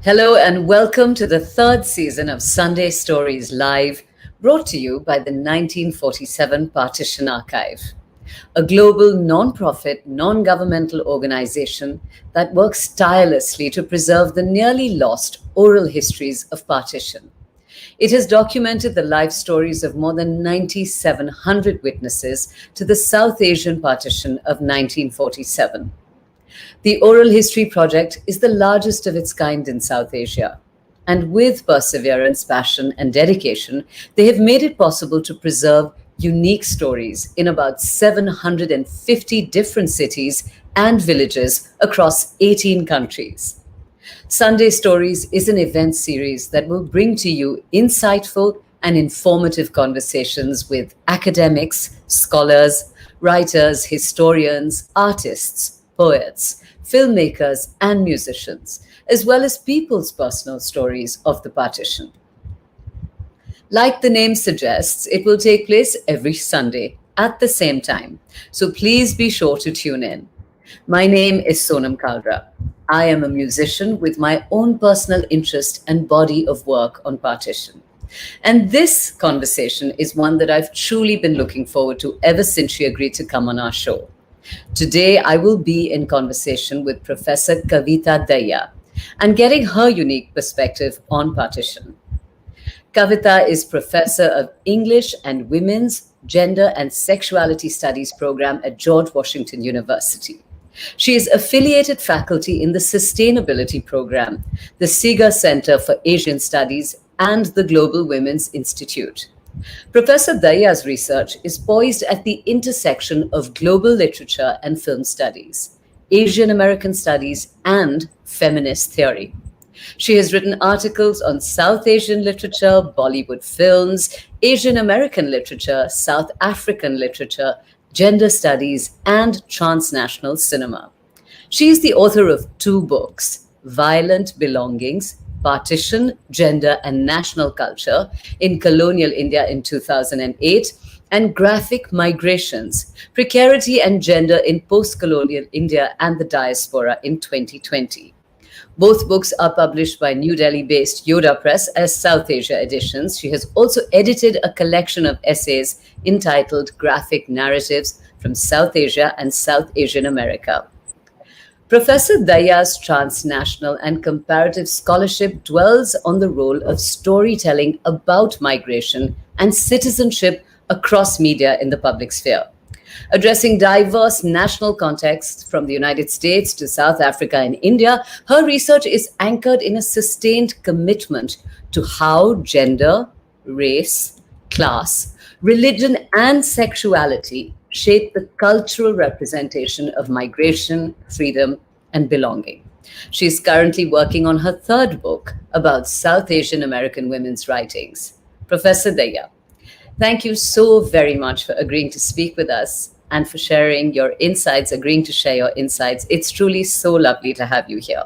Hello and welcome to the third season of Sunday Stories Live, brought to you by the 1947 Partition Archive, a global non-profit, non-governmental organization that works tirelessly to preserve the nearly lost oral histories of partition. It has documented the life stories of more than 9,700 witnesses to the South Asian partition of 1947. The Oral History Project is the largest of its kind in South Asia. And with perseverance, passion, and dedication, they have made it possible to preserve unique stories in about 750 different cities and villages across 18 countries. Sunday Stories is an event series that will bring to you insightful and informative conversations with academics, scholars, writers, historians, artists, poets, filmmakers, and musicians, as well as people's personal stories of the partition. Like the name suggests, it will take place every Sunday at the same time, so please be sure to tune in. My name is Sonam Kalra. I am a musician with my own personal interest and body of work on partition. And this conversation is one that I've truly been looking forward to ever since she agreed to come on our show. Today, I will be in conversation with Professor Kavita Daiya and getting her unique perspective on partition. Kavita is Professor of English and Women's, Gender and Sexuality Studies program at George Washington University. She is affiliated faculty in the Sustainability Program, the Seeger Center for Asian Studies, and the Global Women's Institute. Professor Daiya's research is poised at the intersection of global literature and film studies, Asian American studies, and feminist theory. She has written articles on South Asian literature, Bollywood films, Asian American literature, South African literature, gender studies, and transnational cinema. She is the author of 2 books, Violent Belongings, Partition, Gender and National Culture in Colonial India in 2008, and Graphic Migrations, Precarity and Gender in Postcolonial India and the Diaspora in 2020. Both books are published by New Delhi-based Yoda Press as South Asia editions. She has also edited a collection of essays entitled Graphic Narratives from South Asia and South Asian America. Professor Daiya's transnational and comparative scholarship dwells on the role of storytelling about migration and citizenship across media in the public sphere. Addressing diverse national contexts from the United States to South Africa and India, her research is anchored in a sustained commitment to how gender, race, class, religion, and sexuality shape the cultural representation of migration, freedom, and belonging. She is currently working on her 3rd book about South Asian American women's writings. Professor Daiya, thank you so very much for agreeing to speak with us and for sharing your insights, agreeing to share your insights. It's truly so lovely to have you here.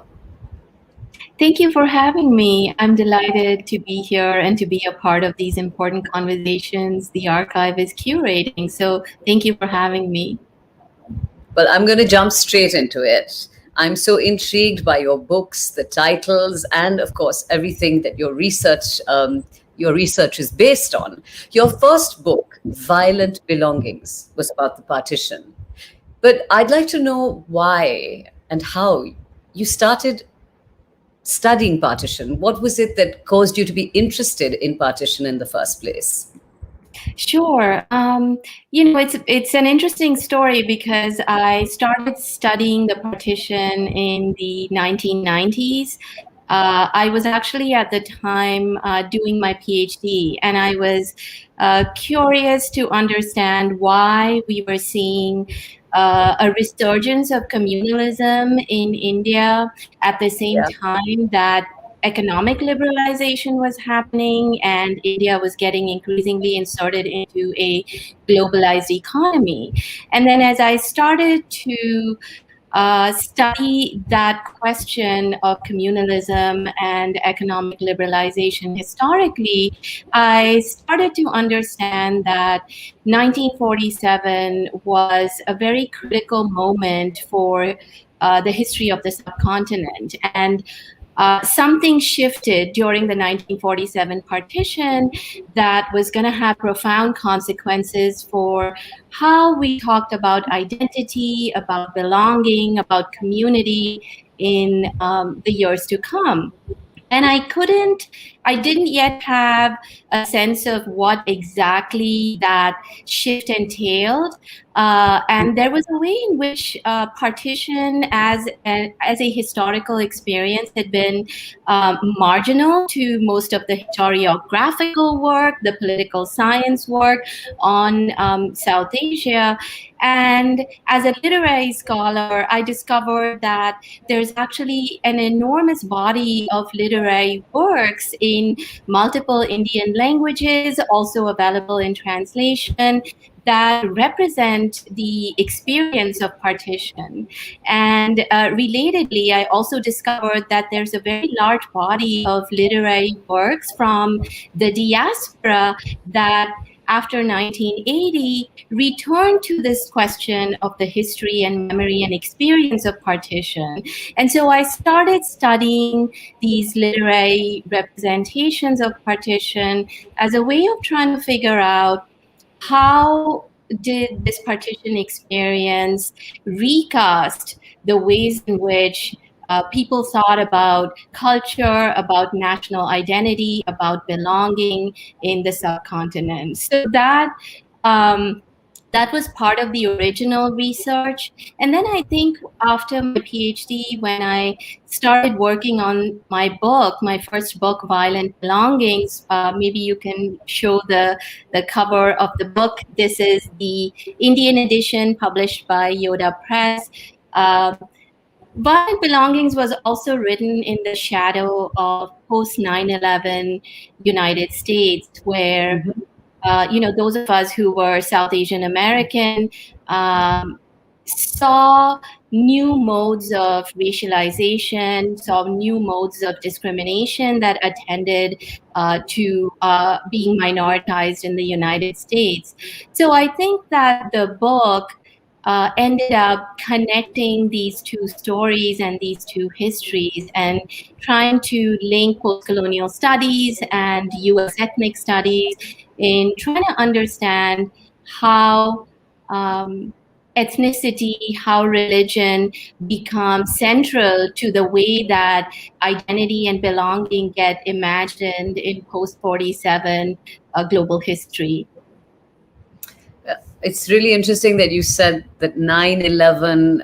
Thank you for having me. I'm delighted to be here and to be a part of these important conversations the archive is curating. So thank you for having me. Well, I'm going to jump straight into it. I'm so intrigued by your books, the titles, and of course, everything that your research is based on. Your first book, Violent Belongings, was about the partition. But I'd like to know why and how you started studying partition. What was it that caused you to be interested in partition in the first place? Sure. It's an interesting story because I started studying the partition in the 1990s. I was actually at the time doing my PhD, and I was curious to understand why we were seeing a resurgence of communalism in India at the same time that economic liberalization was happening and India was getting increasingly inserted into a globalized economy. And then as I started to study that question of communalism and economic liberalization historically, I started to understand that 1947 was a very critical moment for the history of the subcontinent. And something shifted during the 1947 partition that was going to have profound consequences for how we talked about identity, about belonging, about community in the years to come. And I didn't yet have a sense of what exactly that shift entailed. And there was a way in which partition as a historical experience had been marginal to most of the historiographical work, the political science work on South Asia. And as a literary scholar, I discovered that there's actually an enormous body of literary works in multiple Indian languages, also available in translation, that represent the experience of partition. And relatedly, I also discovered that there's a very large body of literary works from the diaspora that after 1980 returned to this question of the history and memory and experience of partition. And so I started studying these literary representations of partition as a way of trying to figure out how did this partition experience recast the ways in which people thought about culture, about national identity, about belonging in the subcontinent. So that was part of the original research. And then I think after my PhD, when I started working on my book, my first book, Violent Belongings, maybe you can show the cover of the book. This is the Indian edition published by Yoda Press. Violent Belongings was also written in the shadow of post 9/11 United States, where those of us who were South Asian American saw new modes of racialization, saw new modes of discrimination that attended to being minoritized in the United States. So I think that the book ended up connecting these two stories and these two histories and trying to link postcolonial studies and US ethnic studies in trying to understand how ethnicity, how religion become central to the way that identity and belonging get imagined in post-47 global history. It's really interesting that you said that 9/11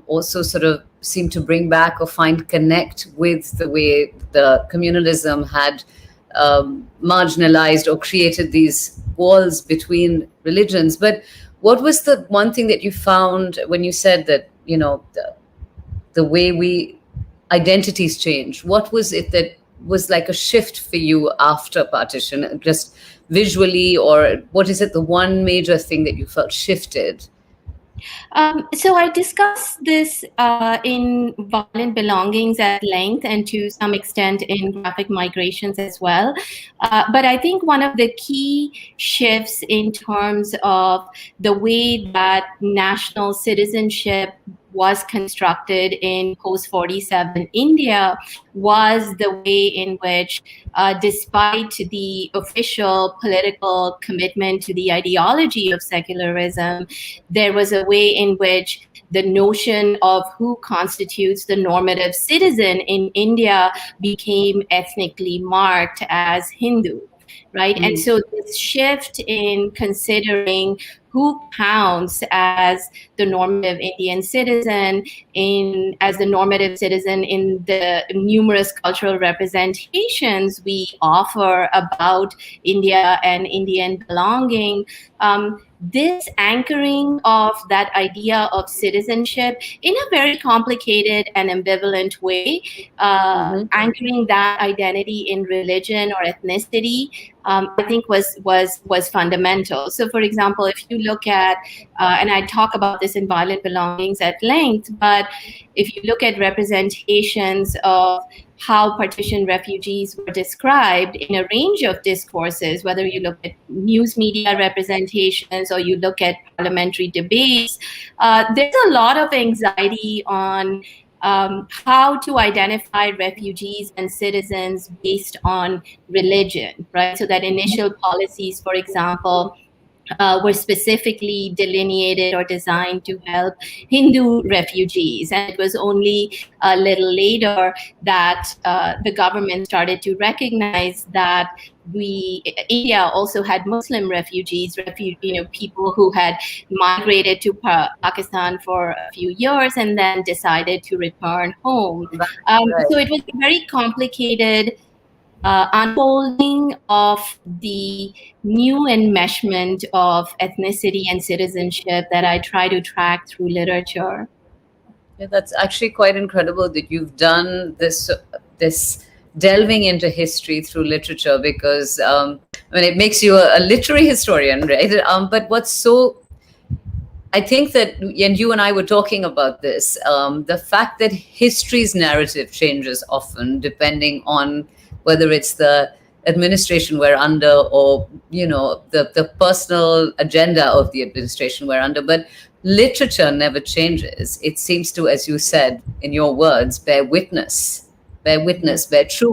also sort of seemed to bring back or connect with the way the communalism had marginalized or created these walls between religions. But what was the one thing that you found when you said that, the way identities change? What was it that was like a shift for you after partition, just visually, or what is it, the one major thing that you felt shifted? So I discussed this in Violent Belongings at length and to some extent in Graphic Migrations as well. But I think one of the key shifts in terms of the way that national citizenship was constructed in post-47 India was the way in which, despite the official political commitment to the ideology of secularism, there was a way in which the notion of who constitutes the normative citizen in India became ethnically marked as Hindu. Right. And so this shift in considering who counts as the normative Indian citizen as the normative citizen in the numerous cultural representations we offer about India and Indian belonging, this anchoring of that idea of citizenship in a very complicated and ambivalent way, anchoring that identity in religion or ethnicity, I think was fundamental. So, for example, if you look at, and I talk about this in Violent Belongings at length, but if you look at representations of how partition refugees were described in a range of discourses, whether you look at news media representations or you look at parliamentary debates, there's a lot of anxiety on how to identify refugees and citizens based on religion, right? So that initial policies, for example, were specifically delineated or designed to help Hindu refugees. And it was only a little later that the government started to recognize that India also had Muslim refugees, people who had migrated to Pakistan for a few years and then decided to return home. So it was a very complicated unfolding of the new enmeshment of ethnicity and citizenship that I try to track through literature. Yeah, that's actually quite incredible that you've done this delving into history through literature, because it makes you a literary historian, right? But what's so, I think that, and you and I were talking about this, the fact that history's narrative changes often depending on whether it's the administration we're under or, the personal agenda of the administration we're under. But literature never changes. It seems to, as you said in your words, bear true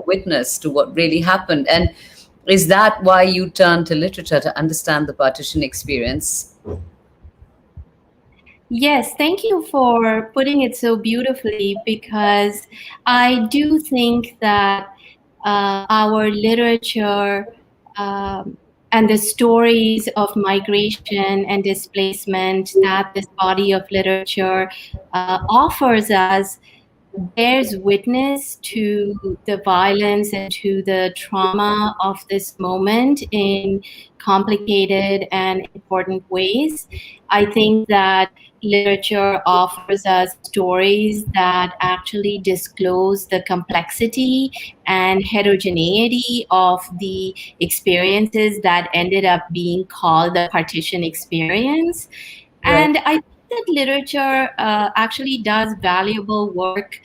witness to what really happened. And is that why you turn to literature to understand the partition experience? Yes, thank you for putting it so beautifully, because I do think that our literature and the stories of migration and displacement that this body of literature offers us bears witness to the violence and to the trauma of this moment in complicated and important ways. I think that literature offers us stories that actually disclose the complexity and heterogeneity of the experiences that ended up being called the partition experience. Right. And I think that literature actually does valuable work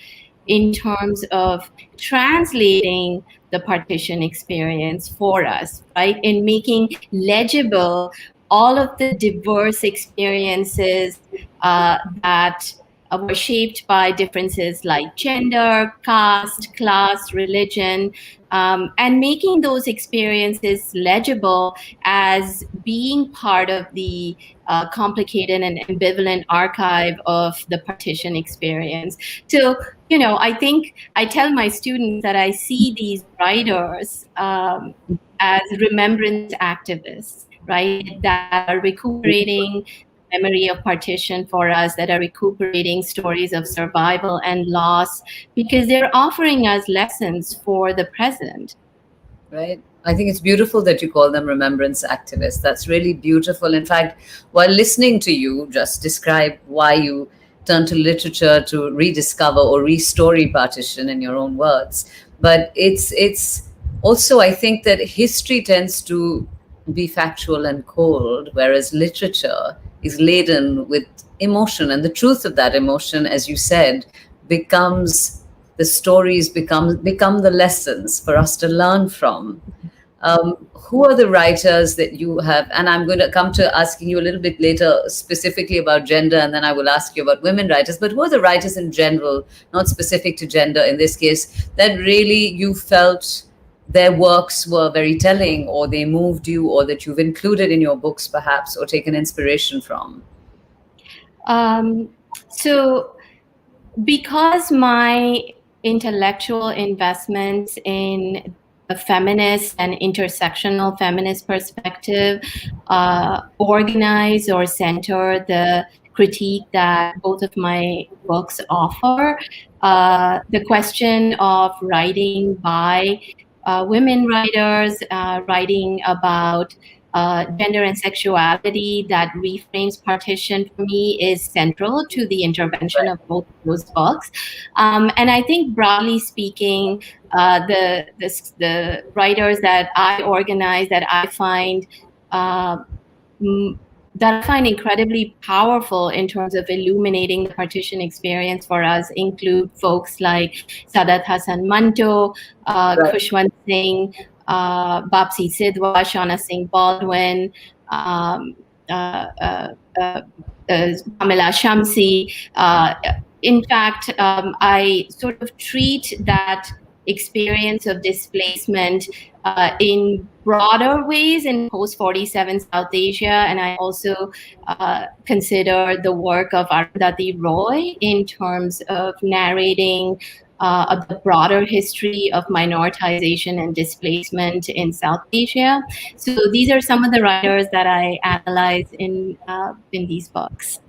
in terms of translating the partition experience for us, right? In making legible all of the diverse experiences that were shaped by differences like gender, caste, class, religion, and making those experiences legible as being part of the complicated and ambivalent archive of the partition experience. So, I think I tell my students that I see these writers as remembrance activists, right, that are recuperating memory of partition for us, that are recuperating stories of survival and loss, because they're offering us lessons for the present. Right. I think it's beautiful that you call them remembrance activists. That's really beautiful. In fact, while listening to you just describe why you turn to literature to rediscover or restory partition in your own words, but it's also, I think that history tends to be factual and cold, whereas literature is laden with emotion, and the truth of that emotion, as you said, becomes the stories, become the lessons for us to learn from. Who are the writers that you have? And I'm going to come to asking you a little bit later specifically about gender, and then I will ask you about women writers. But who are the writers in general, not specific to gender in this case, that really you felt their works were very telling, or they moved you, or that you've included in your books perhaps, or taken inspiration from? So because my intellectual investments in a feminist and intersectional feminist perspective organize or center the critique that both of my books offer, the question of writing by women writers, writing about gender and sexuality that reframes partition, for me, is central to the intervention of both of those books. And I think, broadly speaking, the writers that I organize, that I find incredibly powerful in terms of illuminating the partition experience for us include folks like Sadat Hasan Manto, Khushwant Singh, Bapsi Sidhwa, Shauna Singh Baldwin, Pamela Shamsi, in fact, I sort of treat that experience of displacement in broader ways in post-47 South Asia, and I also consider the work of Arundhati Roy in terms of narrating the broader history of minoritization and displacement in South Asia. So these are some of the writers that I analyze in these books.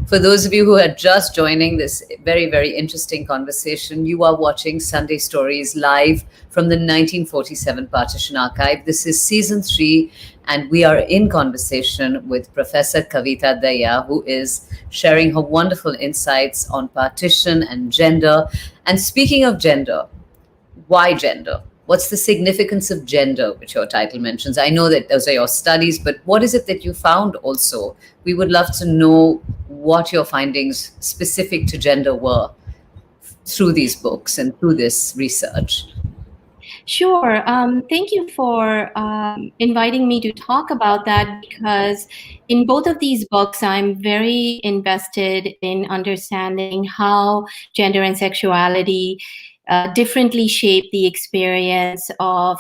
For those of you who are just joining this very, very interesting conversation, you are watching Sunday Stories live from the 1947 Partition Archive. This is season 3, and we are in conversation with Professor Kavita Daiya, who is sharing her wonderful insights on partition and gender. And speaking of gender, why gender? What's the significance of gender, which your title mentions? I know that those are your studies, but what is it that you found also? We would love to know what your findings specific to gender were through these books and through this research. Sure. Thank you for inviting me to talk about that, because in both of these books, I'm very invested in understanding how gender and sexuality differently shape the experience of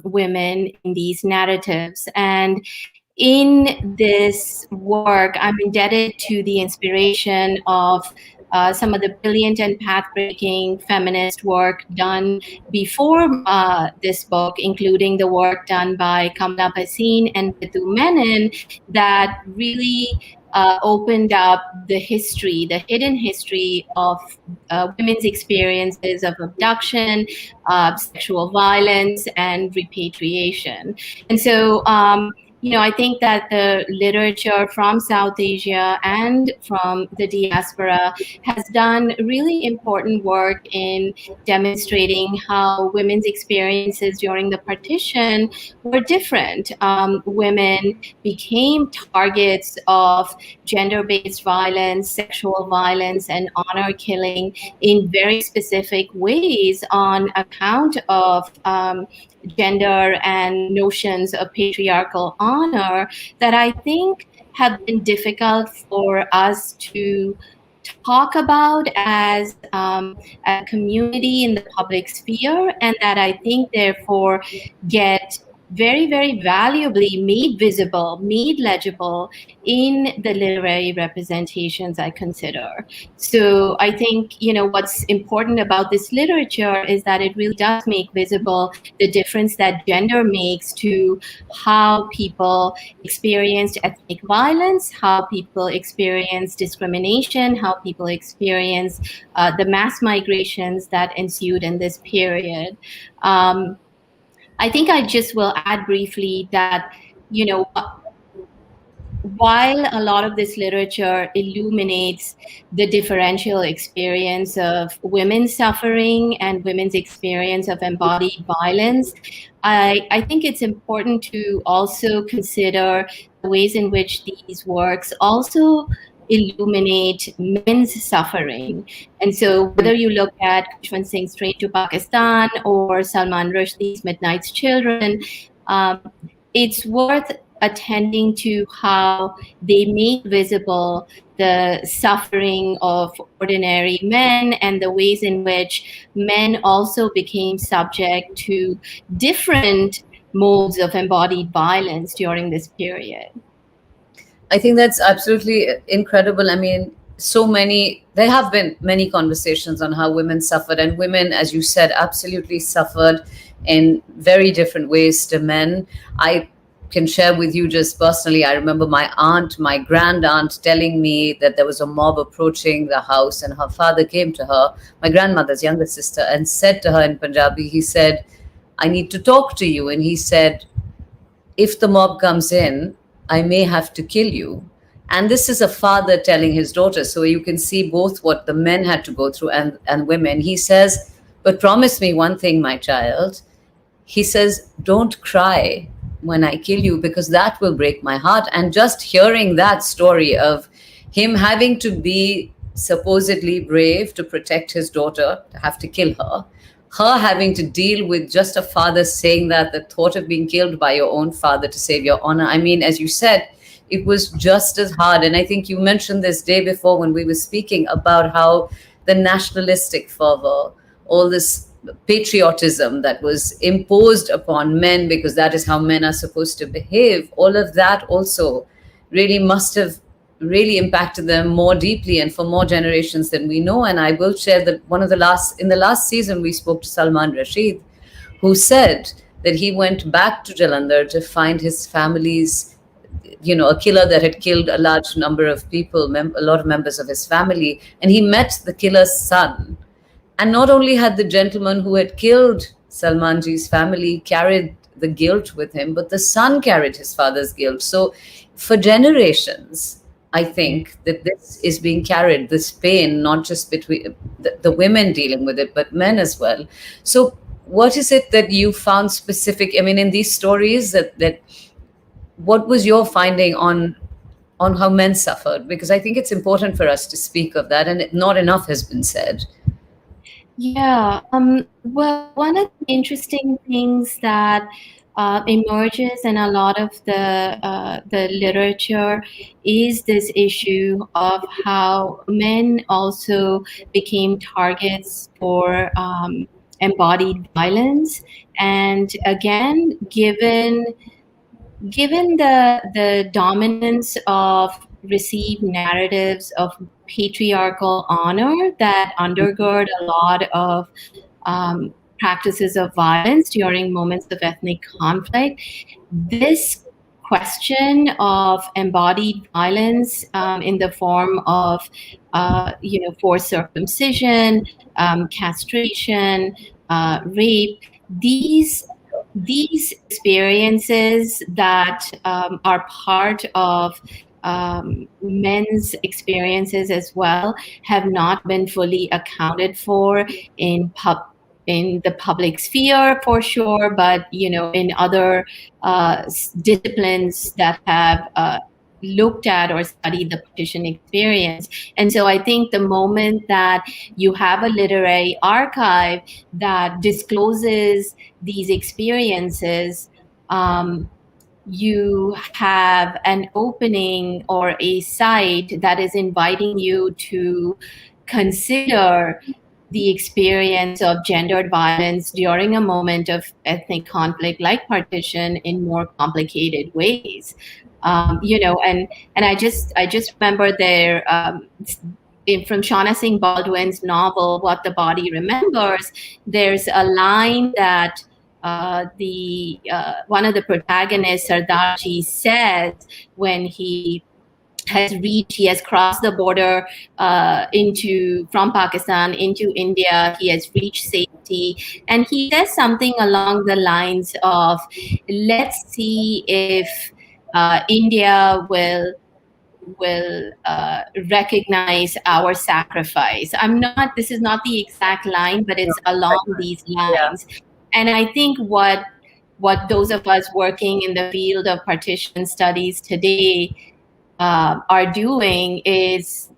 women in these narratives. And in this work, I'm indebted to the inspiration of some of the brilliant and path-breaking feminist work done before this book, including the work done by Kamala Bhasin and Ritu Menon, that really opened up the history, the hidden history of women's experiences of abduction, sexual violence, and repatriation. And so, I think that the literature from South Asia and from the diaspora has done really important work in demonstrating how women's experiences during the partition were different. Women became targets of gender-based violence, sexual violence, and honor killing in very specific ways on account of gender and notions of patriarchal honor that I think have been difficult for us to talk about as a community in the public sphere, and that I think therefore get very, very valuably made visible, made legible in the literary representations I consider. So I think, what's important about this literature is that it really does make visible the difference that gender makes to how people experienced ethnic violence, how people experience discrimination, how people experience the mass migrations that ensued in this period. I think I just will add briefly that, while a lot of this literature illuminates the differential experience of women's suffering and women's experience of embodied violence, I think it's important to also consider the ways in which these works also illuminate men's suffering. And so whether you look at Kushwant Singh's Train to Pakistan or Salman Rushdie's Midnight's Children, it's worth attending to how they make visible the suffering of ordinary men and the ways in which men also became subject to different modes of embodied violence during this period. I think that's absolutely incredible. I mean, there have been many conversations on how women suffered, and women, as you said, absolutely suffered in very different ways to men. I can share with you just personally, I remember my grand aunt telling me that there was a mob approaching the house, and her father came to her, my grandmother's younger sister, and said to her in Punjabi, he said, "I need to talk to you." And he said, "If the mob comes in, I may have to kill you." And this is a father telling his daughter. So you can see both what the men had to go through and women. He says, "But promise me one thing, my child." He says, "Don't cry when I kill you, because that will break my heart." And just hearing that story of him having to be supposedly brave to protect his daughter, to have to kill her having to deal with just a father saying that, the thought of being killed by your own father to save your honor. I mean, as you said, it was just as hard. And I think you mentioned this day before when we were speaking about how the nationalistic fervor, all this patriotism that was imposed upon men because that is how men are supposed to behave, all of that also really must have really impacted them more deeply and for more generations than we know. And I will share that in the last season, we spoke to Salman Rashid, who said that he went back to Jalandhar to find his family's, a killer that had killed a large number of people, a lot of members of his family, and he met the killer's son. And not only had the gentleman who had killed Salmanji's family carried the guilt with him, but the son carried his father's guilt. So for generations, I think that this is being carried, this pain, not just between the women dealing with it, but men as well. So what is it that you found specific? I mean, in these stories, that what was your finding on how men suffered? Because I think it's important for us to speak of that, and not enough has been said. Yeah. Well, one of the interesting things that emerges in a lot of the literature is this issue of how men also became targets for embodied violence, and again, given the dominance of received narratives of patriarchal honor that undergird a lot of practices of violence during moments of ethnic conflict, this question of embodied violence in the form of forced circumcision, castration, rape, these experiences that are part of men's experiences as well have not been fully accounted for in the public sphere, for sure, but in other disciplines that have looked at or studied the partition experience. And so I think the moment that you have a literary archive that discloses these experiences, you have an opening or a site that is inviting you to consider the experience of gendered violence during a moment of ethnic conflict like partition in more complicated ways. And I just remember there from Shauna Singh Baldwin's novel What the Body Remembers, there's a line that one of the protagonists, Sardarji, says when he has crossed the border from Pakistan into India. He has reached safety, and he says something along the lines of, "Let's see if India will recognize our sacrifice." This is not the exact line, but it's along these lines. Yeah. And I think what those of us working in the field of partition studies today are doing is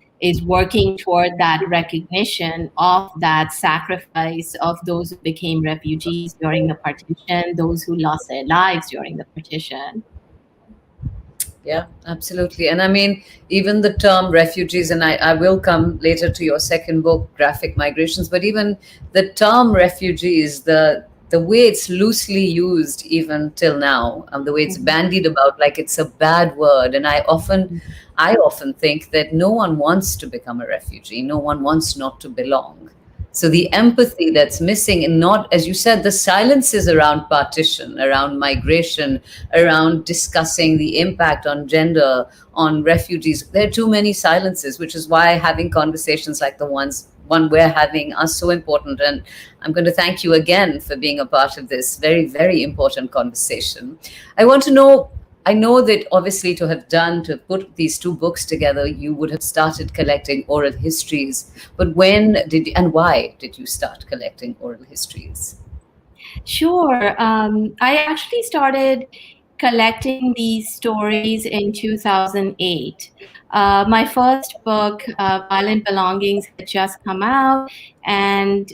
working toward that recognition of that sacrifice of those who became refugees during the partition, those who lost their lives during the partition. Yeah, absolutely. And I mean, even the term refugees, and I will come later to your second book, Graphic Migrations, but even the term refugees, the way it's loosely used even till now, the way it's bandied about like it's a bad word. And I often think that no one wants to become a refugee. No one wants not to belong. So the empathy that's missing, and not, as you said, the silences around partition, around migration, around discussing the impact on gender, on refugees. There are too many silences, which is why having conversations like the one we're having are so important. And I'm going to thank you again for being a part of this very, very important conversation. I know that obviously to put these two books together, you would have started collecting oral histories. But when and why did you start collecting oral histories? Sure. I actually started collecting these stories in 2008. My first book, Violent Belongings, had just come out, and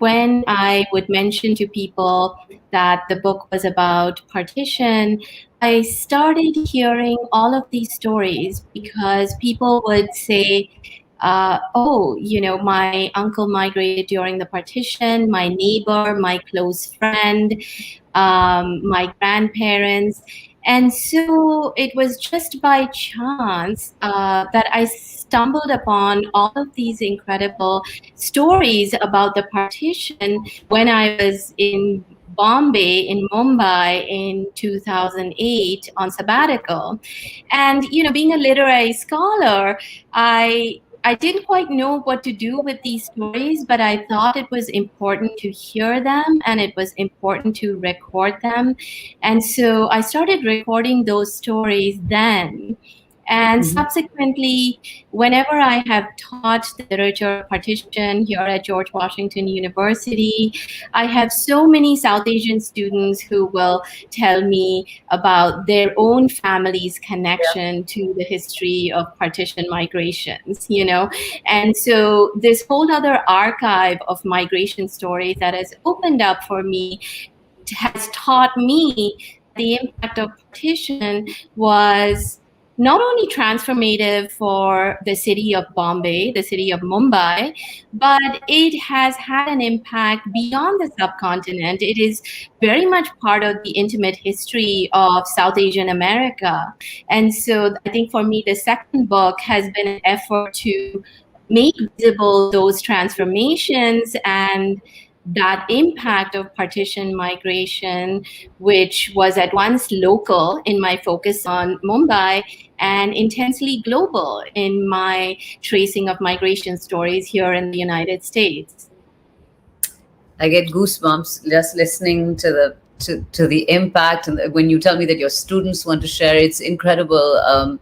when I would mention to people that the book was about partition, I started hearing all of these stories because people would say, oh, my uncle migrated during the partition, my neighbor, my close friend, my grandparents. And so it was just by chance that I stumbled upon all of these incredible stories about the partition when I was in Bombay, in Mumbai in 2008 on sabbatical. And, being a literary scholar, I didn't quite know what to do with these stories, but I thought it was important to hear them and it was important to record them. And so I started recording those stories then. And subsequently, whenever I have taught the literature of partition here at George Washington University, I have so many South Asian students who will tell me about their own family's connection to the history of partition migrations, And so this whole other archive of migration stories that has opened up for me has taught me the impact of partition was not only transformative for the city of Bombay, the city of Mumbai, but it has had an impact beyond the subcontinent. It is very much part of the intimate history of South Asian America. And so I think for me, the second book has been an effort to make visible those transformations and that impact of partition migration, which was at once local in my focus on Mumbai and intensely global in my tracing of migration stories here in the United States. I get goosebumps just listening to the impact, and when you tell me that your students want to share, it's incredible.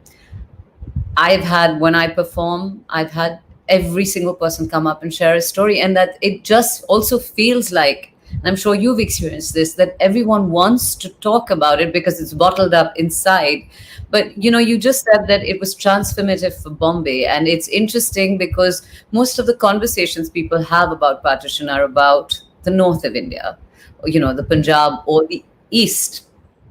When I perform, I've had every single person come up and share a story, and that it just also feels like, and I'm sure you've experienced this, that everyone wants to talk about it because it's bottled up inside. But you just said that it was transformative for Bombay, and it's interesting because most of the conversations people have about partition are about the north of India, the Punjab or the east,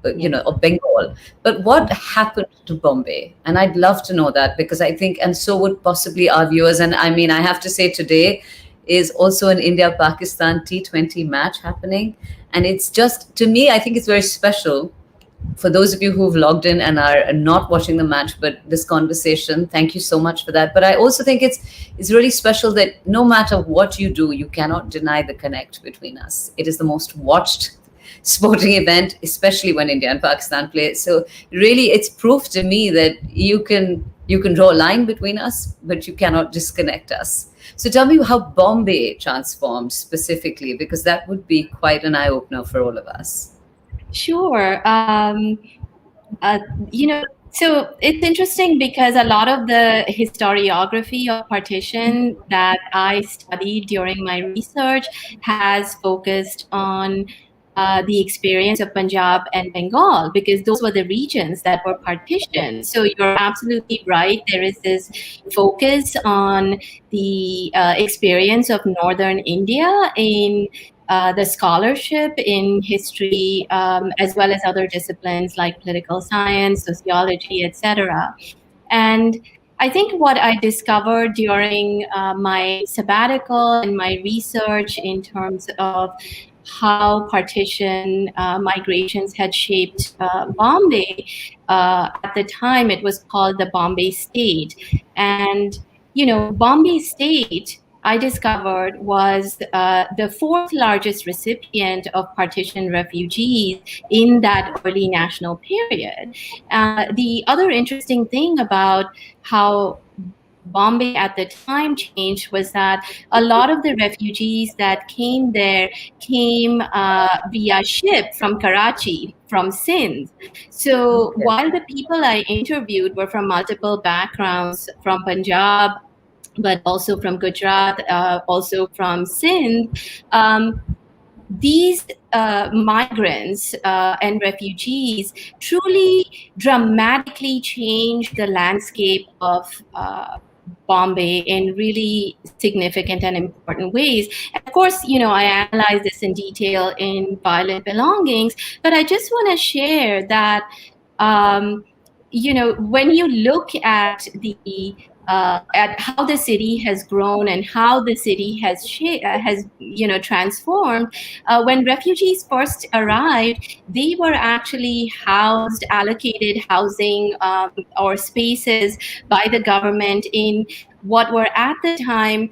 of Bengal. But what happened to Bombay? And I'd love to know that, because I think, and so would possibly our viewers. And I mean, I have to say, today is also an India-Pakistan T20 match happening. And it's just, to me, I think it's very special. For those of you who've logged in and are not watching the match, but this conversation, thank you so much for that. But I also think it's really special that no matter what you do, you cannot deny the connect between us. It is the most watched sporting event, especially when India and Pakistan play. So really, it's proof to me that you can draw a line between us, but you cannot disconnect us. So tell me how Bombay transformed specifically, because that would be quite an eye-opener for all of us. Sure. So it's interesting because a lot of the historiography of partition that I studied during my research has focused on the experience of Punjab and Bengal, because those were the regions that were partitioned. So you're absolutely right. There is this focus on the experience of northern India in the scholarship in history, as well as other disciplines like political science, sociology, etc. And I think what I discovered during my sabbatical and my research in terms of how partition migrations had shaped Bombay, at the time it was called the Bombay State. And, Bombay State, I discovered, was the fourth largest recipient of partition refugees in that early national period. The other interesting thing about how Bombay at the time changed was that a lot of the refugees that came there came via ship from Karachi, from Sindh. So while the people I interviewed were from multiple backgrounds, from Punjab, but also from Gujarat, also from Sindh, these migrants and refugees truly dramatically changed the landscape of Bombay in really significant and important ways. And of course, I analyze this in detail in Violent Belongings, but I just want to share that, when you look at at how the city has grown and how the city has transformed. When refugees first arrived, they were actually housed, allocated housing or spaces by the government in what were at the time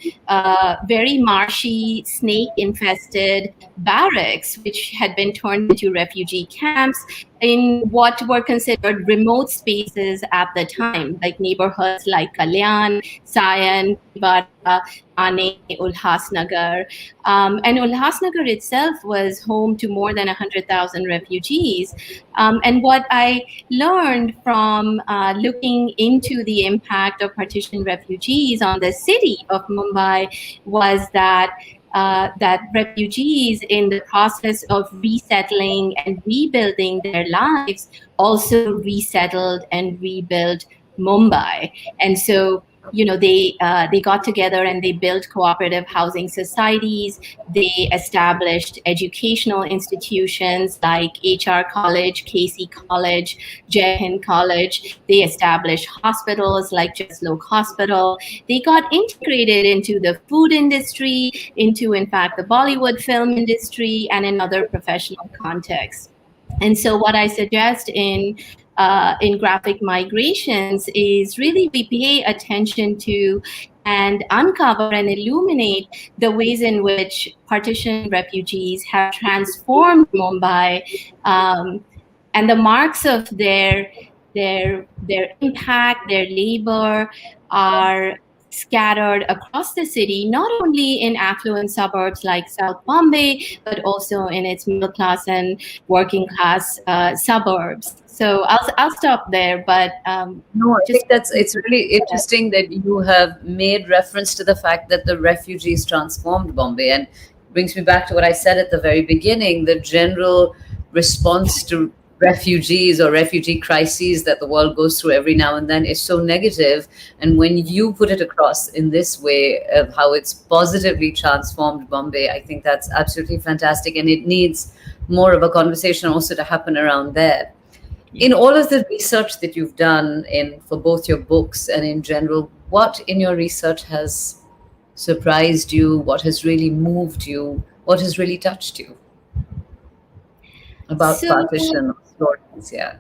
very marshy, snake-infested barracks, which had been turned into refugee camps in what were considered remote spaces at the time, like neighborhoods like Kalyan, Sayan, Bivara, Thane, Ulhasnagar. And Ulhasnagar itself was home to more than 100,000 refugees. And what I learned from looking into the impact of partition refugees on the city of Mumbai was that refugees, in the process of resettling and rebuilding their lives, also resettled and rebuilt Mumbai. And so, they got together and they built cooperative housing societies. They established educational institutions like HR College, KC College, Jai Hind College. They established hospitals like Jaslok Hospital. They got integrated into the food industry, into, in fact, the Bollywood film industry, and in other professional contexts. And so what I suggest in graphic migrations is really we pay attention to and uncover and illuminate the ways in which partition refugees have transformed Mumbai, and the marks of their impact, their labor are scattered across the city, not only in affluent suburbs like South Bombay, but also in its middle class and working class suburbs. So I'll stop there. But no, I think it's really interesting that you have made reference to the fact that the refugees transformed Bombay, and brings me back to what I said at the very beginning. The general response to refugees or refugee crises that the world goes through every now and then is so negative. And when you put it across in this way of how it's positively transformed Bombay, I think that's absolutely fantastic. And it needs more of a conversation also to happen around there. In all of the research that you've done for both your books and in general, what in your research has surprised you? What has really moved you? What has really touched you about partition stories? Yeah,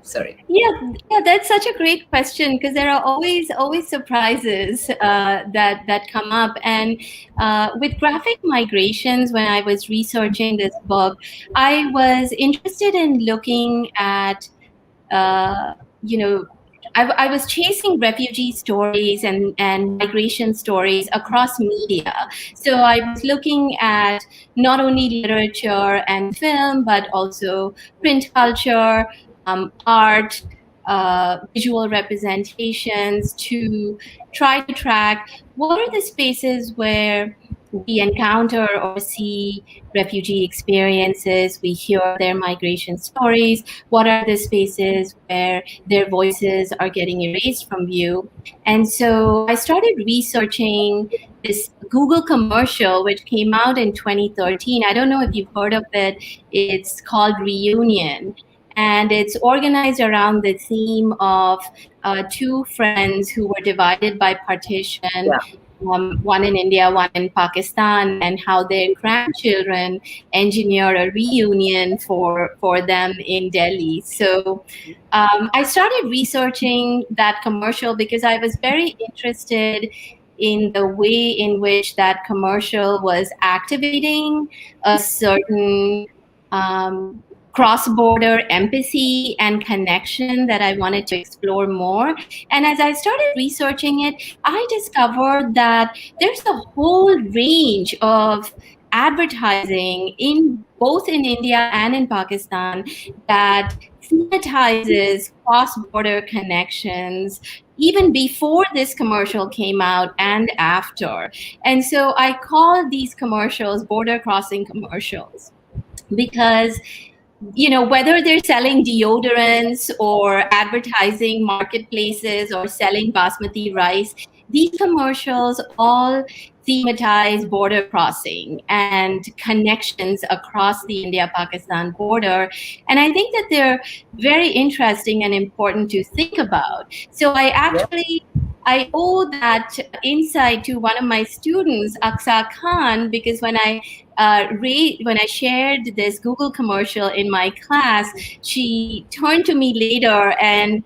that's such a great question, because there are always surprises that come up. And with graphic migrations, when I was researching this book, I was interested in looking at I was chasing refugee stories and migration stories across media. So I was looking at not only literature and film, but also print culture, art, visual representations, to try to track what are the spaces where we encounter or see refugee experiences, we hear their migration stories, what are the spaces where their voices are getting erased from view. And so I started researching this Google commercial, which came out in 2013. I don't know if you've heard of it. It's called Reunion. And it's organized around the theme of two friends who were divided by partition. Yeah. One in India, one in Pakistan, and how their grandchildren engineer a reunion for them in Delhi. So I started researching that commercial because I was very interested in the way in which that commercial was activating a certain cross-border empathy and connection that I wanted to explore more. And as I started researching it, I discovered that there's a whole range of advertising both in India and in Pakistan that thematizes cross-border connections even before this commercial came out and after. And so I call these commercials border crossing commercials, because whether they're selling deodorants or advertising marketplaces or selling basmati rice, these commercials all thematize border crossing and connections across the India-Pakistan border. And I think that they're very interesting and important to think about. So I owe that insight to one of my students, Aksa Khan, because when I shared this Google commercial in my class, she turned to me later and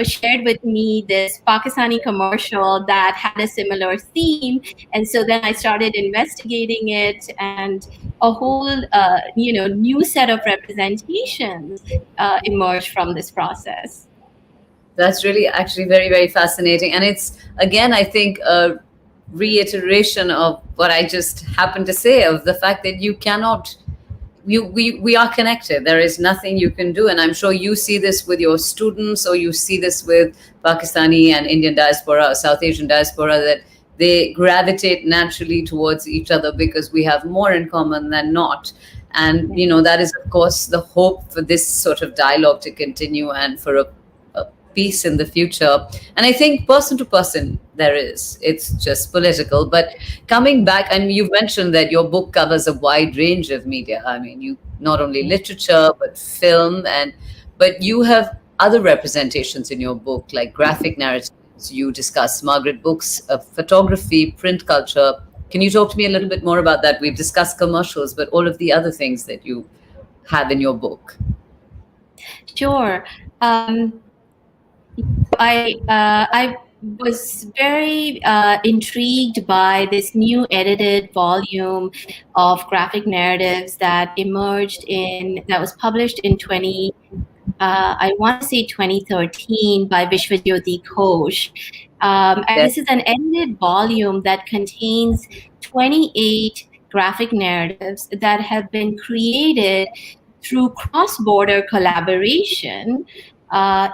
shared with me this Pakistani commercial that had a similar theme, and so then I started investigating it, and a whole new set of representations emerged from this process. That's really actually very, very fascinating. And it's, again, I think, a reiteration of what I just happened to say, of the fact that you cannot, we are connected. There is nothing you can do. And I'm sure you see this with your students, or you see this with Pakistani and Indian diaspora, or South Asian diaspora, that they gravitate naturally towards each other because we have more in common than not. And, that is, of course, the hope for this sort of dialogue to continue, and for a peace in the future. And I think person to person there is. It's just political. But coming back, and you've mentioned that your book covers a wide range of media. I mean, you not only literature but film, but you have other representations in your book, like graphic narratives. You discuss Margaret books, photography, print culture. Can you talk to me a little bit more about that? We've discussed commercials, but all of the other things that you have in your book. Sure. I was very intrigued by this new edited volume of graphic narratives that was published in I want to say 2013 by Vishwajyoti Ghosh. And this is an edited volume that contains 28 graphic narratives that have been created through cross-border collaboration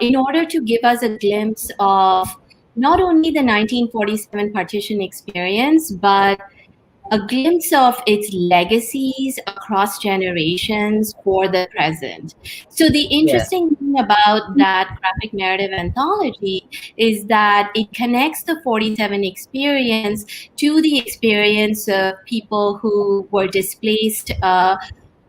in order to give us a glimpse of not only the 1947 partition experience, but a glimpse of its legacies across generations for the present. So the interesting thing about that graphic narrative anthology is that it connects the 47 experience to the experience of people who were displaced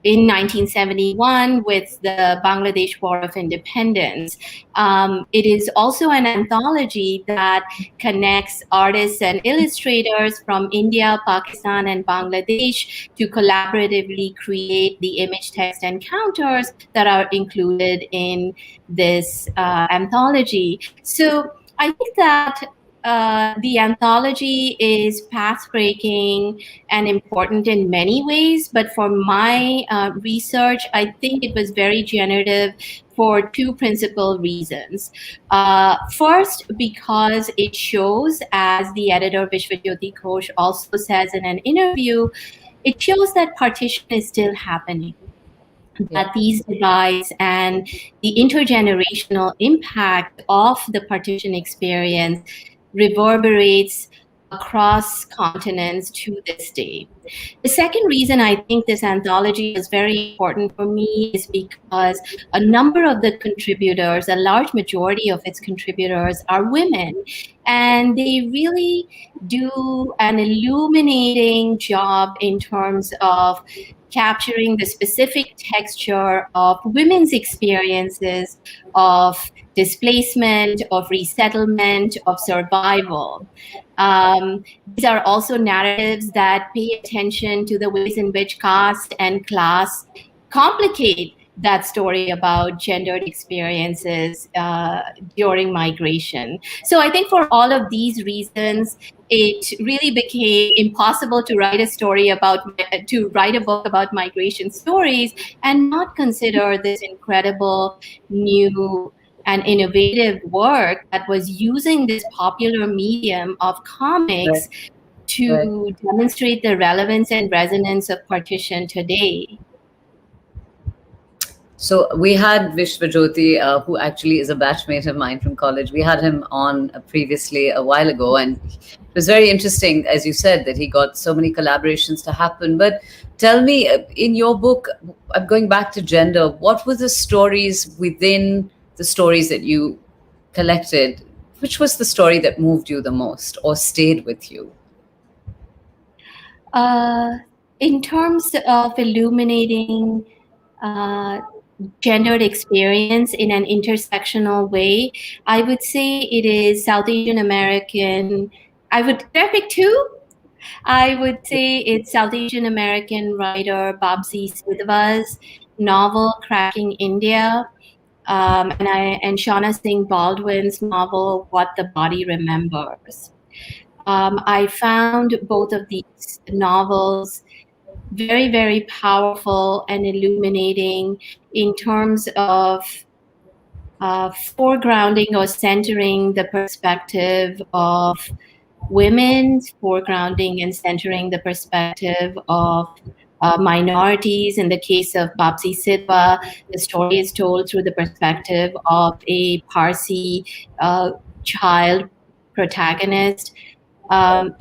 in 1971 with the Bangladesh War of Independence. It is also an anthology that connects artists and illustrators from India, Pakistan, and Bangladesh to collaboratively create the image text encounters that are included in this anthology. So I think that the anthology is path-breaking and important in many ways, but for my research, I think it was very generative for two principal reasons. First, because it shows, as the editor Vishwajyoti Ghosh also says in an interview, it shows that partition is still happening. That these divides and the intergenerational impact of the partition experience reverberates across continents to this day. The second reason I think this anthology is very important for me is because a number of the contributors, a large majority of its contributors, are women, and they really do an illuminating job in terms of capturing the specific texture of women's experiences of displacement, of resettlement, of survival. These are also narratives that pay attention to the ways in which caste and class complicate that story about gendered experiences during migration. So I think for all of these reasons, it really became impossible to write a book about migration stories and not consider this incredible new and innovative work that was using this popular medium of comics to demonstrate the relevance and resonance of partition today. So we had Vishwajyoti, who actually is a batchmate of mine from college. We had him on previously a while ago, and it was very interesting, as you said, that he got so many collaborations to happen. But tell me, in your book, I'm going back to gender, what were the stories within the stories that you collected Which was the story that moved you the most or stayed with you? In terms of illuminating uh, gendered experience in an intersectional way, I would say it is South Asian American. Can I pick two? I would say it's South Asian American writer Babsi Sidhwa's novel Cracking India, and Shauna Singh Baldwin's novel What the Body Remembers. I found both of these novels very, very powerful and illuminating in terms of foregrounding or centering the perspective of women, foregrounding and centering the perspective of minorities. In the case of Babsi Sidhwa, the story is told through the perspective of a Parsi child protagonist.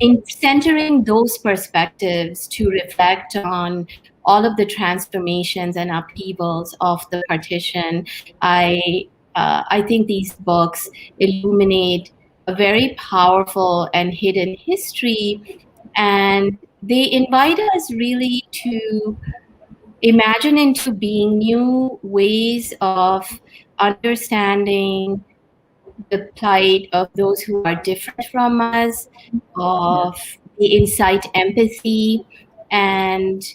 In centering those perspectives to reflect on all of the transformations and upheavals of the partition, I think these books illuminate a very powerful and hidden history, and they invite us really to imagine into being new ways of understanding the plight of those who are different from us, of the incite empathy, and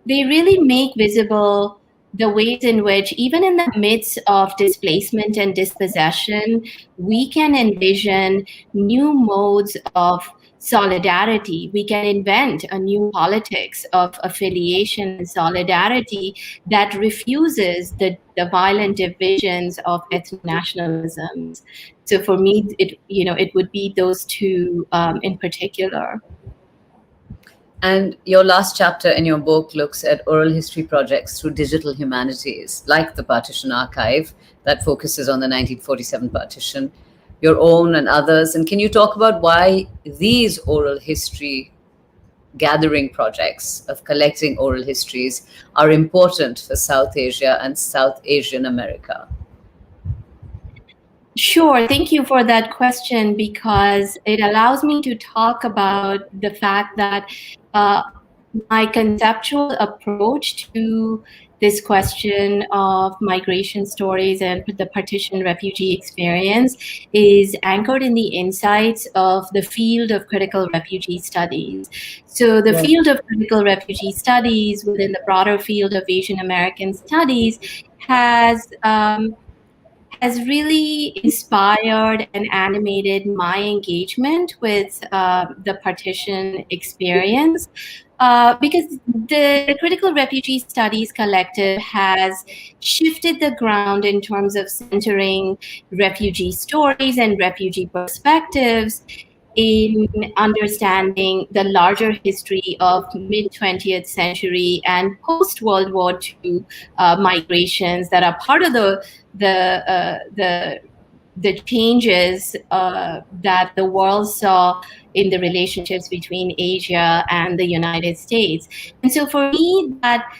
they really make visible the ways in which, even in the midst of displacement and dispossession, we can envision new modes of solidarity. We can invent a new politics of affiliation and solidarity that refuses the violent divisions of ethno-nationalisms. So for me, it would be those two in particular. And your last chapter in your book looks at oral history projects through digital humanities, like the Partition Archive, that focuses on the 1947 partition, your own and others. And can you talk about why these oral history gathering projects of collecting oral histories are important for South Asia and South Asian America? Sure. Thank you for that question, because it allows me to talk about the fact that my conceptual approach to this question of migration stories and the partition refugee experience is anchored in the insights of the field of critical refugee studies. So the field of critical refugee studies within the broader field of Asian American studies has really inspired and animated my engagement with the partition experience. Because the Critical Refugee Studies Collective has shifted the ground in terms of centering refugee stories and refugee perspectives in understanding the larger history of mid-20th century and post-World War II migrations that are part of the changes that the world saw in the relationships between Asia and the United States. And so for me, that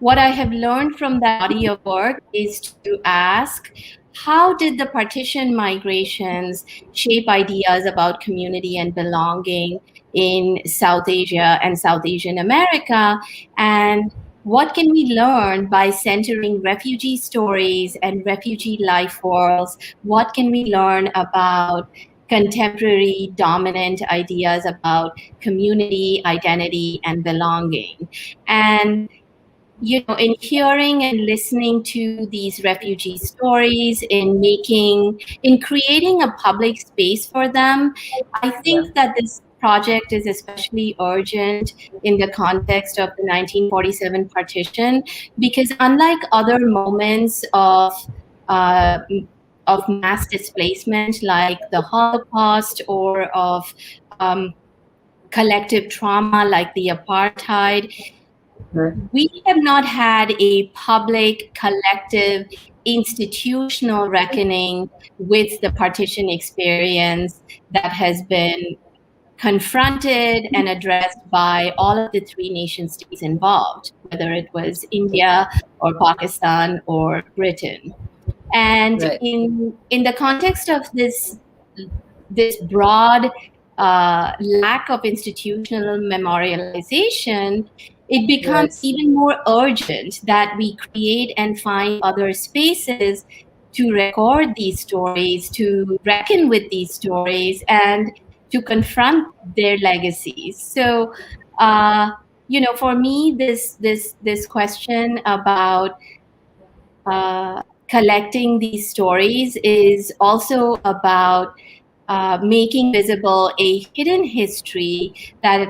what I have learned from that body of work is to ask, how did the partition migrations shape ideas about community and belonging in South Asia and South Asian America? And what can we learn by centering refugee stories and refugee life worlds? What can we learn about contemporary dominant ideas about community, identity, and belonging? And in hearing and listening to these refugee stories, in creating a public space for them, I think that this project is especially urgent in the context of the 1947 partition, because unlike other moments of mass displacement like the Holocaust, or of collective trauma like the apartheid, we have not had a public, collective, institutional reckoning with the partition experience that has been confronted and addressed by all of the three nation states involved, whether it was India or Pakistan or Britain. And Right. in the context of this broad lack of institutional memorialization, it becomes Right. even more urgent that we create and find other spaces to record these stories, to reckon with these stories, and to confront their legacies. So, for me, this question about collecting these stories is also about making visible a hidden history that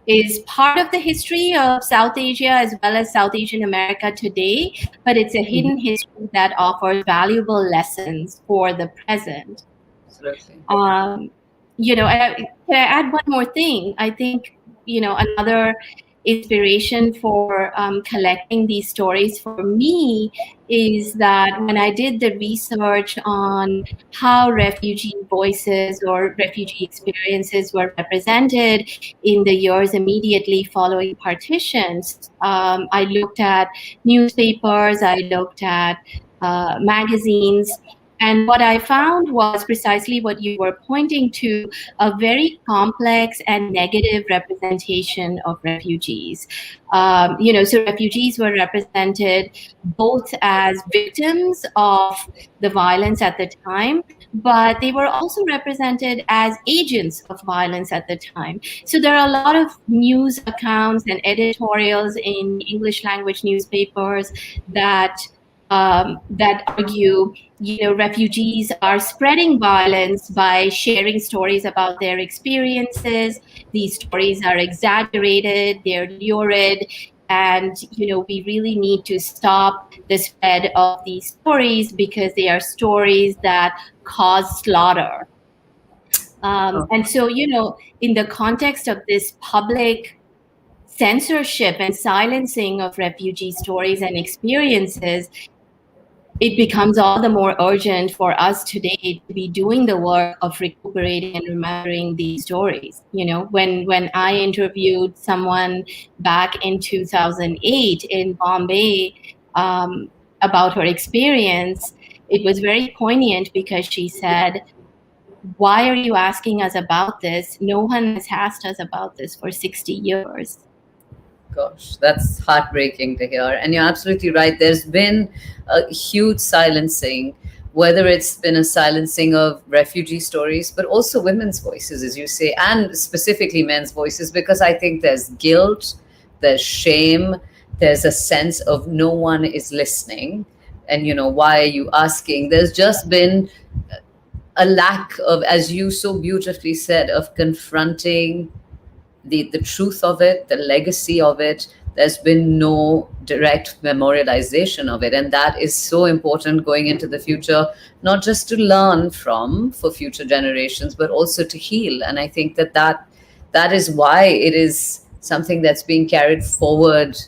is part of the history of South Asia as well as South Asian America today, but it's a Mhm. hidden history that offers valuable lessons for the present. Absolutely. Um, can I add one more thing? I think, another inspiration for collecting these stories for me is that when I did the research on how refugee voices or refugee experiences were represented in the years immediately following partitions, I looked at newspapers, I looked at magazines, and what I found was precisely what you were pointing to, a very complex and negative representation of refugees. So refugees were represented both as victims of the violence at the time, but they were also represented as agents of violence at the time. So there are a lot of news accounts and editorials in English language newspapers that argue, refugees are spreading violence by sharing stories about their experiences. These stories are exaggerated, they're lurid, and we really need to stop the spread of these stories because they are stories that cause slaughter. Oh, And so, in the context of this public censorship and silencing of refugee stories and experiences, it becomes all the more urgent for us today to be doing the work of recuperating and remembering these stories. When I interviewed someone back in 2008 in Bombay about her experience, it was very poignant because she said, "Why are you asking us about this? No one has asked us about this for 60 years." gosh, that's heartbreaking to hear. And you're absolutely right. There's been a huge silencing, whether it's been a silencing of refugee stories, but also women's voices, as you say, and specifically men's voices, because I think there's guilt, there's shame, there's a sense of no one is listening. And, why are you asking? There's just been a lack of, as you so beautifully said, of confronting the truth of it, the legacy of it. There's been no direct memorialization of it. And that is so important going into the future, not just to learn from for future generations, but also to heal. And I think that is why it is something that's being carried forward.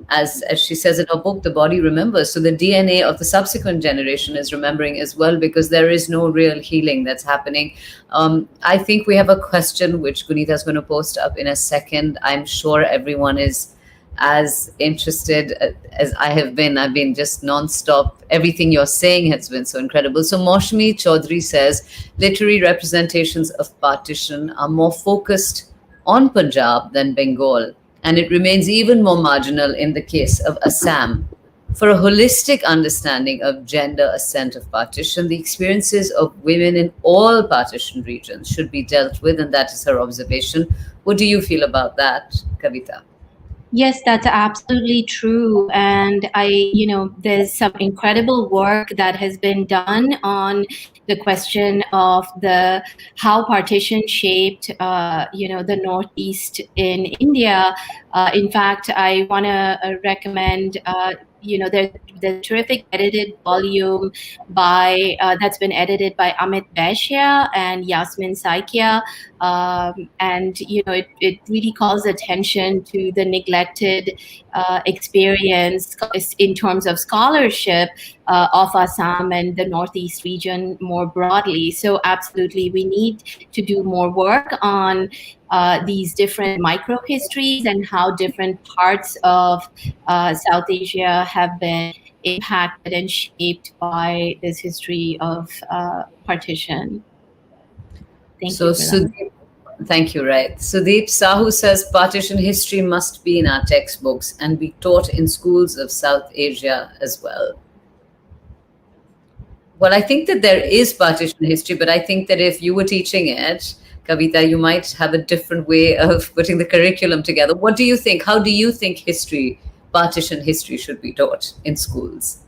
As she says in her book, the body remembers. So the DNA of the subsequent generation is remembering as well, because there is no real healing that's happening. I think we have a question which Gunita is going to post up in a second. I'm sure everyone is as interested as I have been. I've been just nonstop. Everything you're saying has been so incredible. So Moshmi Chaudhary says literary representations of partition are more focused on Punjab than Bengal, and it remains even more marginal in the case of Assam. For a holistic understanding of gender ascent of partition, the experiences of women in all partition regions should be dealt with, and that is her observation. What do you feel about that, Kavita? Yes, that's absolutely true. And there's some incredible work that has been done on the question of the how partition shaped, the Northeast in India. In fact, I want to recommend, there's the terrific edited volume that's been edited by Amit Vaishya and Yasmin Saikia. And it really calls attention to the neglected experience in terms of scholarship of Assam and the Northeast region more broadly. So absolutely, we need to do more work on these different micro histories and how different parts of South Asia have been impacted and shaped by this history of partition. Thank you for that. Thank you, right. Sudeep Sahu says partition history must be in our textbooks and be taught in schools of South Asia as well. Well, I think that there is partition history, but I think that if you were teaching it, Kavita, you might have a different way of putting the curriculum together. What do you think? How do you think partition history should be taught in schools?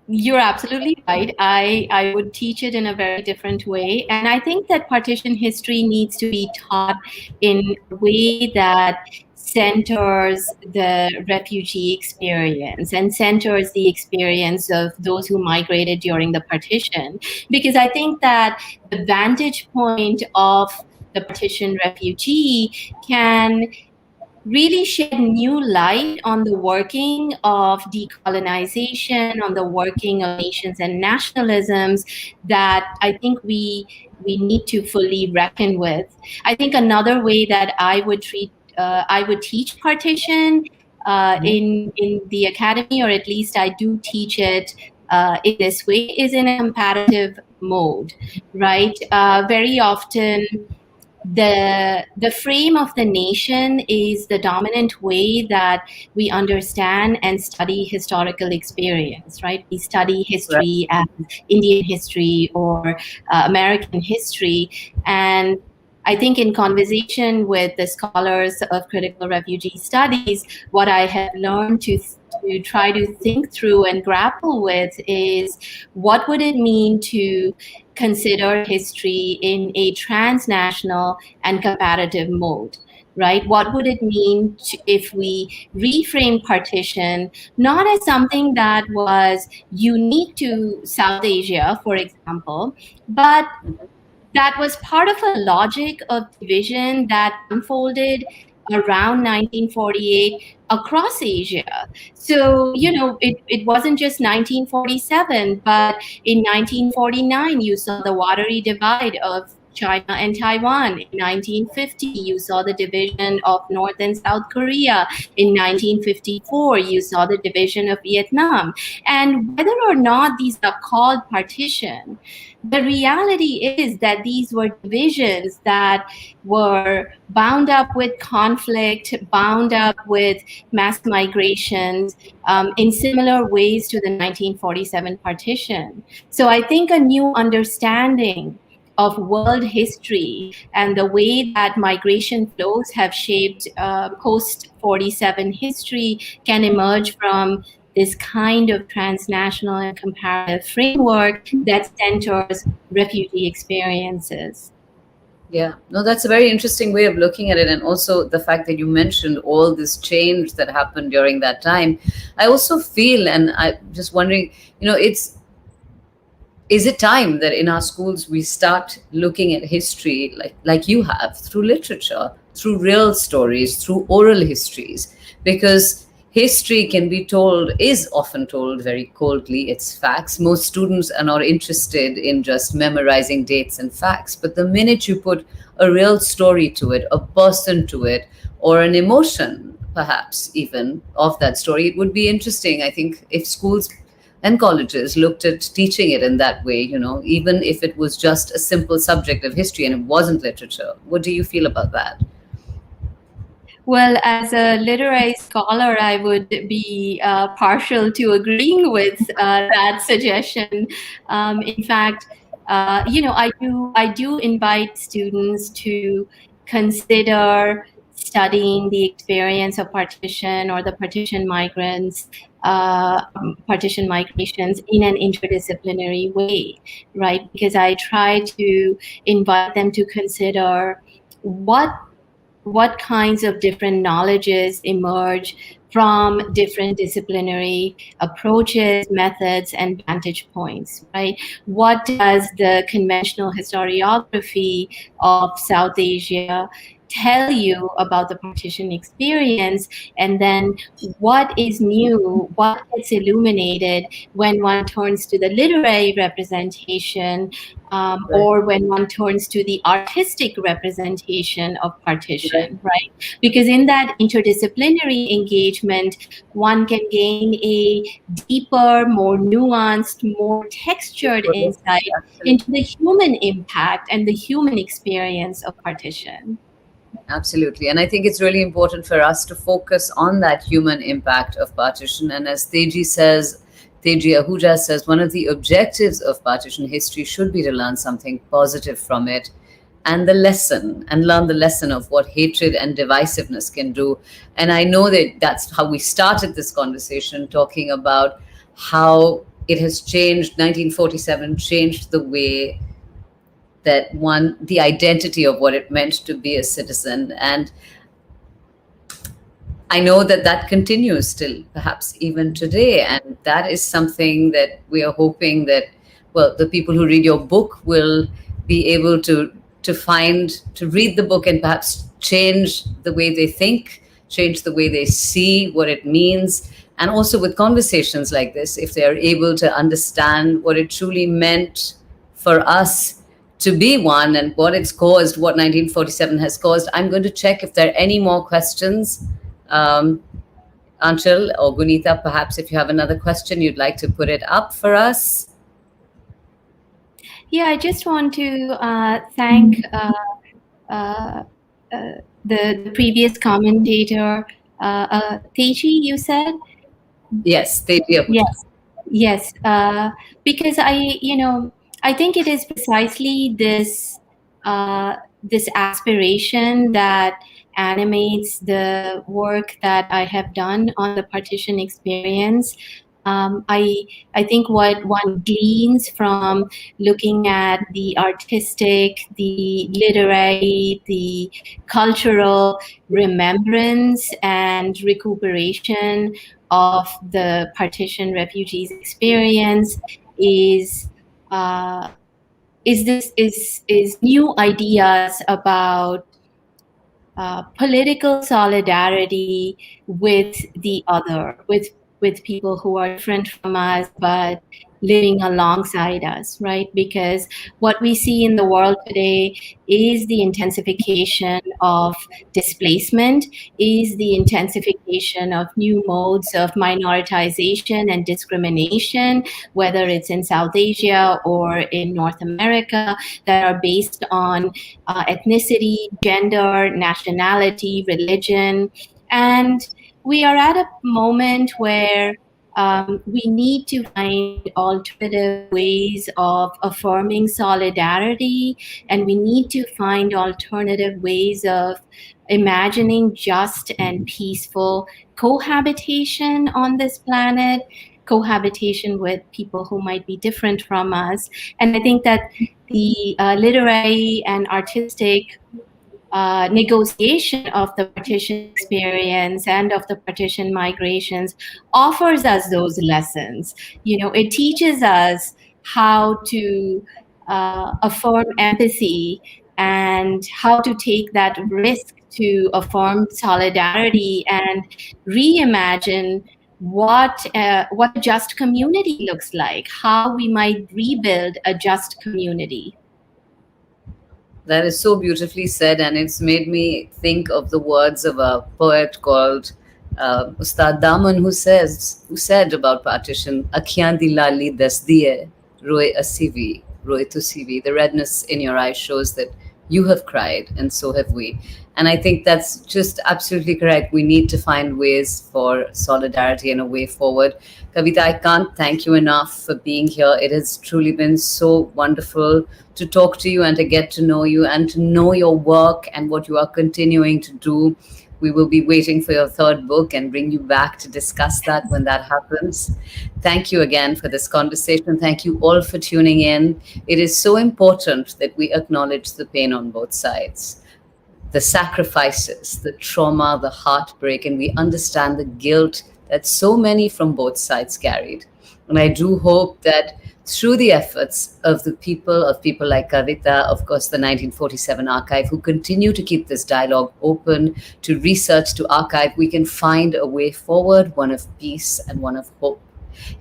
You're absolutely right. I would teach it in a very different way. And I think that partition history needs to be taught in a way that centers the refugee experience and centers the experience of those who migrated during the partition. Because I think that the vantage point of the partition refugee can really shed new light on the working of decolonization, on the working of nations and nationalisms that I think we need to fully reckon with. I think another way that I would teach partition in the academy, or at least I do teach it in this way, is in a comparative mode, right? Very often, the frame of the nation is the dominant way that we understand and study historical experience, right? We study history as Indian history or American history. And I think in conversation with the scholars of critical refugee studies, what I have learned to try to think through and grapple with is what would it mean to consider history in a transnational and comparative mode, right? What would it mean if we reframe partition not as something that was unique to South Asia, for example, but that was part of a logic of division that unfolded around 1948 across Asia. So, it wasn't just 1947, but in 1949, you saw the watery divide of China and Taiwan. In 1950, you saw the division of North and South Korea. In 1954, you saw the division of Vietnam. And whether or not these are called partition, the reality is that these were divisions that were bound up with conflict, bound up with mass migrations in similar ways to the 1947 partition. So I think a new understanding of world history and the way that migration flows have shaped post-47 history can emerge from this kind of transnational and comparative framework that centers refugee experiences. Yeah, no, that's a very interesting way of looking at it. And also the fact that you mentioned all this change that happened during that time. I also feel, and I'm just wondering, is it time that in our schools we start looking at history like you have, through literature, through real stories, through oral histories? Because history is often told very coldly. It's facts. Most students are not interested in just memorizing dates and facts. But the minute you put a real story to it, a person to it, or an emotion, perhaps even, of that story, it would be interesting, I think, if schools and colleges looked at teaching it in that way, even if it was just a simple subject of history and it wasn't literature. What do you feel about that? Well, as a literary scholar, I would be partial to agreeing with that suggestion. In fact, I do invite students to consider studying the experience of partition or the partition migrations in an interdisciplinary way, right? Because I try to invite them to consider what kinds of different knowledges emerge from different disciplinary approaches, methods, and vantage points, right? What does the conventional historiography of South Asia tell you about the partition experience, and then what is new, what gets illuminated when one turns to the literary representation, Right. or when one turns to the artistic representation of Right. partition, right? Because in that interdisciplinary engagement, one can gain a deeper, more nuanced, more textured insight into Absolutely. the human impact and the human experience of partition. Absolutely. And I think it's really important for us to focus on that human impact of partition. And as Teji Ahuja says, one of the objectives of partition history should be to learn something positive from it and learn the lesson of what hatred and divisiveness can do. And I know that that's how we started this conversation, talking about how it has changed. 1947 changed the way that the identity of what it meant to be a citizen. And I know that that continues still, perhaps even today. And that is something that we are hoping that, well, the people who read your book will be able to read the book and perhaps change the way they think, change the way they see what it means. And also with conversations like this, if they are able to understand what it truly meant for us to be one and what it's caused, what 1947 has caused. I'm going to check if there are any more questions. Um, Anshul or Gunita, perhaps if you have another question, you'd like to put it up for us. Yeah, I just want to thank the previous commentator, Teji, you said? Yes, Teji. Yes, yes. Because I think it is precisely this aspiration that animates the work that I have done on the partition experience. I think what one gleans from looking at the artistic, the literary, the cultural remembrance and recuperation of the partition refugees experience is new ideas about political solidarity with the other, with people who are different from us but living alongside us, right? Because what we see in the world today is the intensification of displacement, is the intensification of new modes of minoritization and discrimination, whether it's in South Asia or in North America, that are based on ethnicity, gender, nationality, religion. And we are at a moment where we need to find alternative ways of affirming solidarity, and we need to find alternative ways of imagining just and peaceful cohabitation on this planet, cohabitation with people who might be different from us. And I think that the literary and artistic negotiation of the partition experience and of the partition migrations offers us those lessons. It teaches us how to affirm empathy and how to take that risk to affirm solidarity and reimagine what a just community looks like, how we might rebuild a just community. That is so beautifully said, and it's made me think of the words of a poet called Ustad Daman, who said about partition, "Akhiyan di lali das diye, roe asivi, roe tu sivi." The redness in your eyes shows that you have cried, and so have we. And I think that's just absolutely correct. We need to find ways for solidarity and a way forward. Kavita, I can't thank you enough for being here. It has truly been so wonderful to talk to you and to get to know you and to know your work and what you are continuing to do. We will be waiting for your third book and bring you back to discuss that when that happens. Thank you again for this conversation. Thank you all for tuning in. It is so important that we acknowledge the pain on both sides, the sacrifices, the trauma, the heartbreak, and we understand the guilt that so many from both sides carried. And I do hope that through the efforts of the people like Kavita, of course, the 1947 archive, who continue to keep this dialogue open to research, to archive, we can find a way forward, one of peace and one of hope.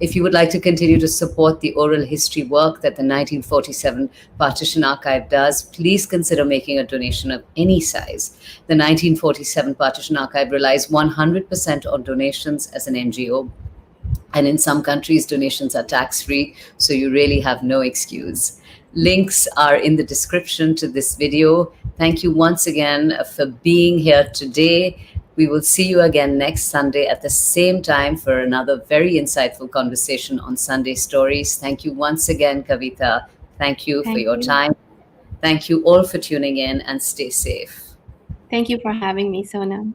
If you would like to continue to support the oral history work that the 1947 Partition Archive does, please consider making a donation of any size. The 1947 Partition Archive relies 100% on donations as an NGO. And in some countries, donations are tax-free, so you really have no excuse. Links are in the description to this video. Thank you once again for being here today. We will see you again next Sunday at the same time for another very insightful conversation on Sunday Stories. Thank you once again, Kavita. Thank you for your time. Thank you all for tuning in, and stay safe. Thank you for having me, Sonam.